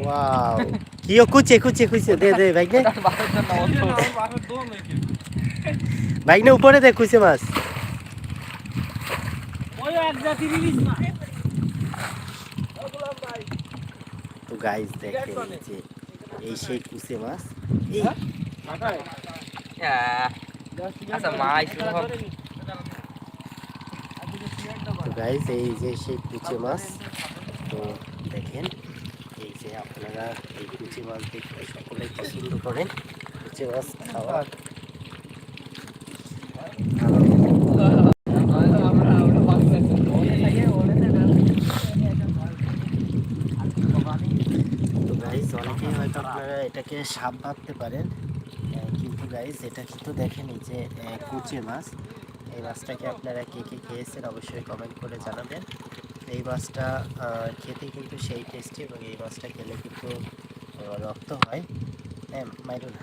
wow কিও কুচে কুচে কুচে দে দে ভাই নে ভাই নে উপরে দে কুচে মাছ ওই এক জাতি রিলিজ না তো গাইস দেখেন এই যে এই সেই কুচে মাছ এই আচ্ছা মাই শুরু হবে তো গাইস এই যে সেই কুচে মাছ তো দেখেন এই যে আপনারা এই কুচি মাছ দেখতে সকলেই পছন্দ করেন কুচি মাছ খাওয়া তো গাইস অনেকেই হয়তো আপনারা এটাকে সাপ ভাবতে পারেন কিন্তু গাইস এটা কিন্তু দেখেন এই যে কুচে মাছ এই মাছটাকে আপনারা কে কে খেয়েছেন অবশ্যই কমেন্ট করে জানাবেন এই মাছটা খেতে কিন্তু সেই টেস্টি এবং এই মাছটা খেলে কিন্তু রক্ত হয় হ্যাঁ মাইরুন